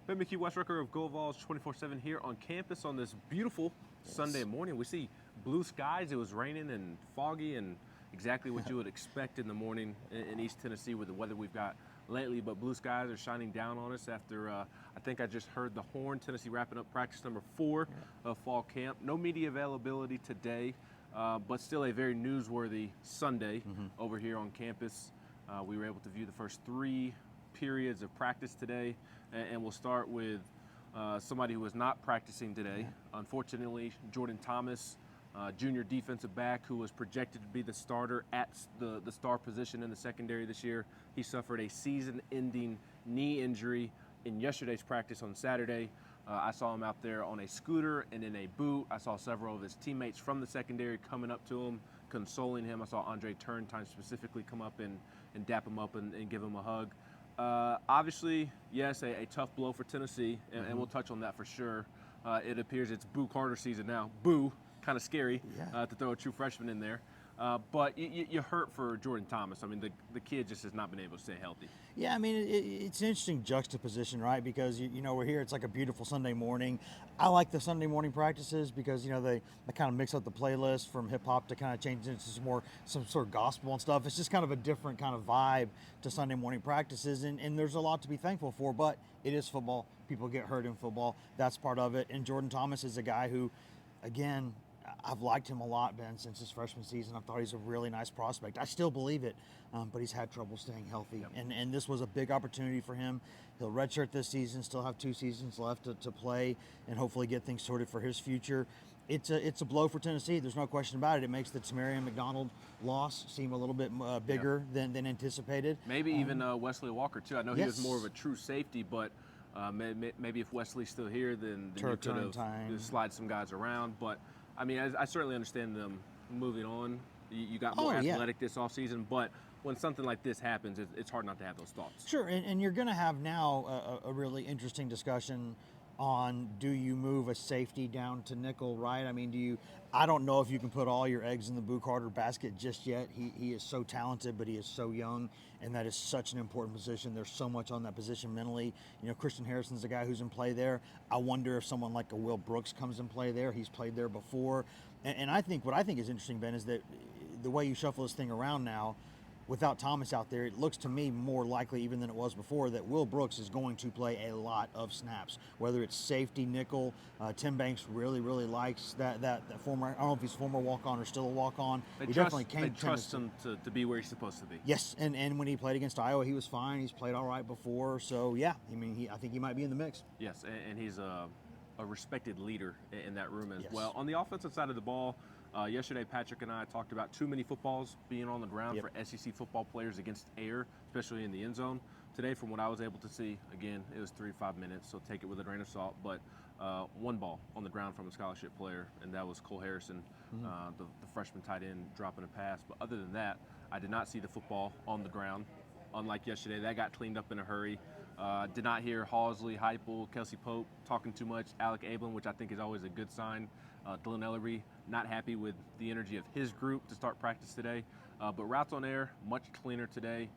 Ben McKee, Rucker of Go Vols 24/7 here on campus on this beautiful Sunday morning. We see blue skies. It was raining and foggy and exactly what you would expect in the morning in East Tennessee with the weather we've got lately. But blue skies are shining down on us after I think I just heard the horn. Tennessee wrapping up practice number 4 of fall camp. No media availability today, but still a very newsworthy Sunday over here on campus. We were able to view the first 3 periods of practice today, and we'll start with somebody who was not practicing today. Unfortunately, Jordan Thomas, junior defensive back who was projected to be the starter at the star position in the secondary this year. He suffered a season-ending knee injury in yesterday's practice on Saturday. I saw him out there on a scooter and in a boot. I saw several of his teammates from the secondary coming up to him, consoling him. I saw Andre Turntime specifically come up and dap him up and give him a hug. Obviously, yes, a tough blow for Tennessee, and we'll touch on that for sure. It appears it's Boo Carter season now. Boo, kind of scary to throw a true freshman in there. But you hurt for Jordan Thomas. I mean, the kid just has not been able to stay healthy. Yeah, I mean, it's an interesting juxtaposition, right? Because, we're here, it's like a beautiful Sunday morning. I like the Sunday morning practices because, they kind of mix up the playlist from hip-hop to kind of change into some sort of gospel and stuff. It's just kind of a different kind of vibe to Sunday morning practices, and there's a lot to be thankful for, but it is football. People get hurt in football. That's part of it. And Jordan Thomas is a guy who, again, I've liked him a lot, Ben, since his freshman season. I thought he's a really nice prospect. I still believe it, but he's had trouble staying healthy. Yep. And this was a big opportunity for him. He'll redshirt this season, still have 2 seasons left to play, and hopefully get things sorted for his future. It's a blow for Tennessee. There's no question about it. It makes the Tamarian McDonald loss seem a little bit bigger than anticipated. Maybe even Wesley Walker, too. I know he was more of a true safety, but maybe if Wesley's still here, then you could have slide some guys around. But I mean, I certainly understand them moving on. You got more athletic this offseason, but when something like this happens, it's hard not to have those thoughts. Sure, and you're going to have now a really interesting discussion on, do you move a safety down to nickel, right? I mean, I don't know if you can put all your eggs in the Boo Carter basket just yet. He is so talented, but he is so young, and that is such an important position. There's so much on that position mentally. Christian Harrison's the guy who's in play there. I wonder if someone like a Will Brooks comes in play there. He's played there before. And I think what I think is interesting, Ben, is that the way you shuffle this thing around now, without Thomas out there, it looks to me more likely even than it was before that Will Brooks is going to play a lot of snaps, whether it's safety, nickel. Tim Banks really likes that former, I don't know if he's a former walk-on or still a walk-on. They trust him to be where he's supposed to be. Yes, and when he played against Iowa, he was fine. He's played all right before. So, yeah, I mean, I think he might be in the mix. Yes, and he's a respected leader in that room as well. On the offensive side of the ball, yesterday, Patrick and I talked about too many footballs being on the ground for SEC football players against air, especially in the end zone. Today, from what I was able to see, again, it was 3 to 5 minutes, so take it with a grain of salt. But 1 ball on the ground from a scholarship player, and that was Cole Harrison, the freshman tight end, dropping a pass. But other than that, I did not see the football on the ground. Unlike yesterday, that got cleaned up in a hurry. Did not hear Hawsley, Heupel, Kelsey Pope talking too much, Alec Ablin, which I think is always a good sign. Dylan Ellery, not happy with the energy of his group to start practice today. But routes on air, much cleaner today.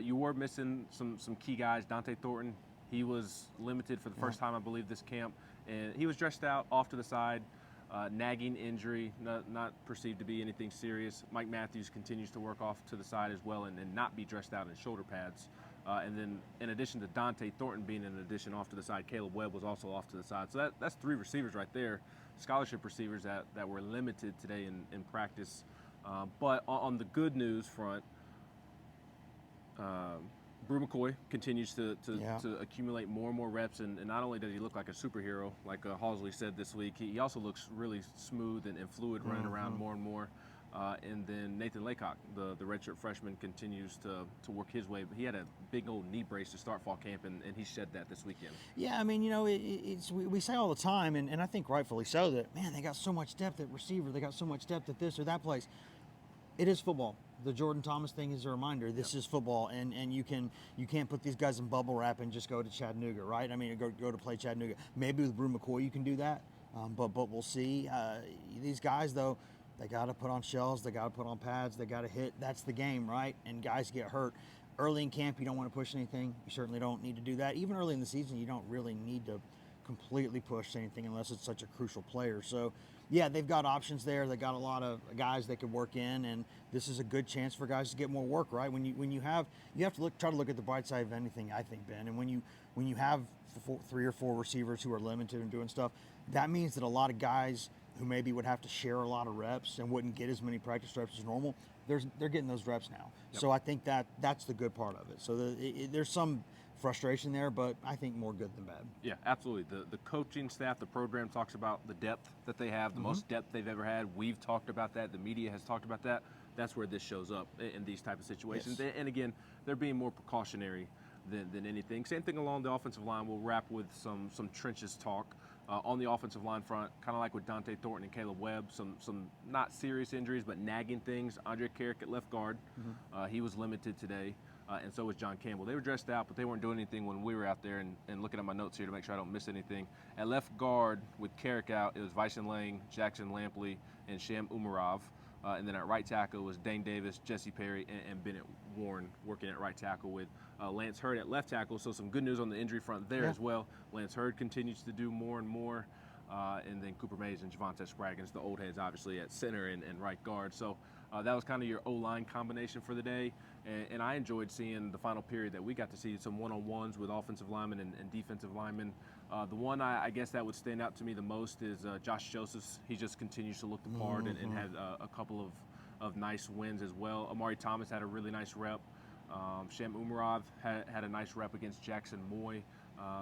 You were missing some key guys. Dante Thornton, he was limited for the first time, I believe, this camp. And he was dressed out off to the side, nagging injury, not perceived to be anything serious. Mike Matthews continues to work off to the side as well and not be dressed out in shoulder pads. And then in addition to Dante Thornton being an addition off to the side, Caleb Webb was also off to the side. So that's 3 receivers right there, scholarship receivers that were limited today in practice. But on the good news front, Brew McCoy continues to accumulate more and more reps, and not only does he look like a superhero, like Hawsley said this week, he also looks really smooth and fluid running around more and more. And then Nathan Laycock, the redshirt freshman, continues to work his way. He had a big old knee brace to start fall camp, and he shed that this weekend. Yeah, I mean, we say all the time, and I think rightfully so, that, man, they got so much depth at receiver. They got so much depth at this or that place. It is football. The Jordan Thomas thing is a reminder. This is football, and you can't put these guys in bubble wrap and just go to Chattanooga, right? I mean, go to play Chattanooga. Maybe with Brew McCoy you can do that, but we'll see. These guys, though, they got to put on shells. They got to put on pads. They got to hit. That's the game, right? And guys get hurt. early in camp, you don't want to push anything. You certainly don't need to do that. Even early in the season, you don't really need to completely push anything unless it's such a crucial player. So, yeah, they've got options there. They got a lot of guys they could work in, and this is a good chance for guys to get more work. Right? When you have to try to look at the bright side of anything, I think, Ben. And when you have 3 or 4 receivers who are limited and doing stuff, that means that a lot of guys who maybe would have to share a lot of reps and wouldn't get as many practice reps as normal, they're getting those reps now. Yep. So I think that's the good part of it. So there's some frustration there, but I think more good than bad. Yeah, absolutely. The coaching staff, the program talks about the depth that they have, the most depth they've ever had. We've talked about that. The media has talked about that. That's where this shows up in these type of situations. Yes. And again, they're being more precautionary than anything. Same thing along the offensive line. We'll wrap with some trenches talk. On the offensive line front, kind of like with Dante Thornton and Caleb Webb, some not serious injuries, but nagging things. Andre Carrick at left guard, he was limited today, and so was John Campbell. They were dressed out, but they weren't doing anything when we were out there, and looking at my notes here to make sure I don't miss anything. At left guard, with Carrick out, it was Vyson Lang, Jackson Lampley, and Sham Umarov. And then at right tackle was Dane Davis, Jesse Perry, and Bennett Warren working at right tackle with Lance Hurd at left tackle. So some good news on the injury front there as well. Lance Hurd continues to do more and more. And then Cooper Mays and Javonte Spraggins, the old heads, obviously, at center and right guard. So that was kind of your O-line combination for the day. And I enjoyed seeing the final period that we got to see some one-on-ones with offensive linemen and defensive linemen. The one I guess that would stand out to me the most is Josh Josephs. He just continues to look the part and had a couple of nice wins as well. Amari Thomas had a really nice rep. Sham Umarov had a nice rep against Jackson Moy.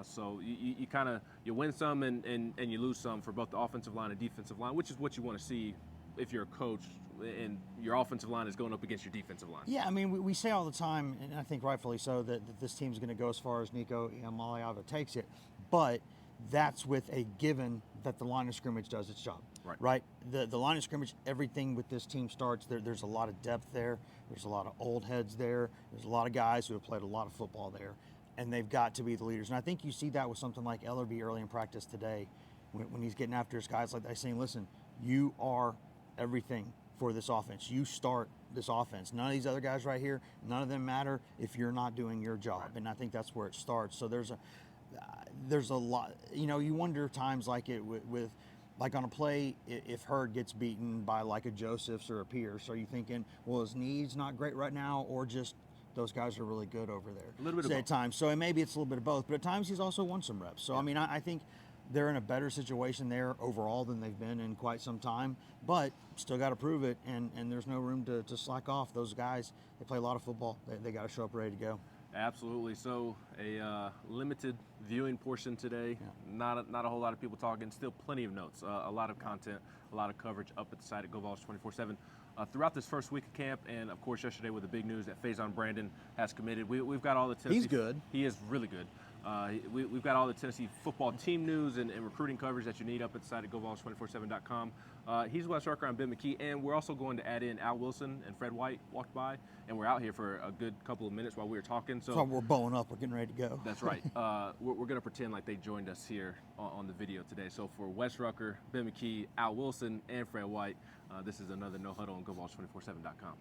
So you kind of win some and you lose some for both the offensive line and defensive line, which is what you want to see if you're a coach and your offensive line is going up against your defensive line. Yeah, I mean, we say all the time, and I think rightfully so, that this team's going to go as far as Nico Iamaleava takes it, but that's with a given that the line of scrimmage does its job. Right? The line of scrimmage, everything with this team starts, there's a lot of depth there, there's a lot of old heads there, there's a lot of guys who have played a lot of football there, and they've got to be the leaders. And I think you see that with something like Ellerby early in practice today, when he's getting after his guys like that, saying, listen, you are everything for this offense. You start this offense. None of these other guys right here, none of them matter if you're not doing your job. Right. And I think that's where it starts. So there's a lot, you wonder times like it with like on a play, if Hurd gets beaten by like a Josephs or a Pierce, are you thinking, well, his knee's not great right now, or just those guys are really good over there? A little bit of both. At times. So maybe it's a little bit of both, but at times he's also won some reps. So, yeah. I mean, I think they're in a better situation there overall than they've been in quite some time, but still got to prove it, and there's no room to slack off. Those guys, they play a lot of football. They got to show up ready to go. Absolutely. So a limited viewing portion today. Yeah. Not a whole lot of people talking. Still plenty of notes. A lot of content, a lot of coverage up at the site at GoVols 24/7. Throughout this first week of camp, and of course yesterday with the big news that Faison Brandon has committed. We've got all the Tennessee. He's good. He is really good. We've got all the Tennessee football team news and recruiting coverage that you need up at the site at GoVols247.com. He's Wes Rucker. I'm Ben McKee, and we're also going to add in Al Wilson and Fred White walked by, and we're out here for a good couple of minutes while we were talking. So we're bowing up. We're getting ready to go. That's right. We're going to pretend like they joined us here on the video today. So for Wes Rucker, Ben McKee, Al Wilson, and Fred White, this is another No Huddle on GoVols247.com.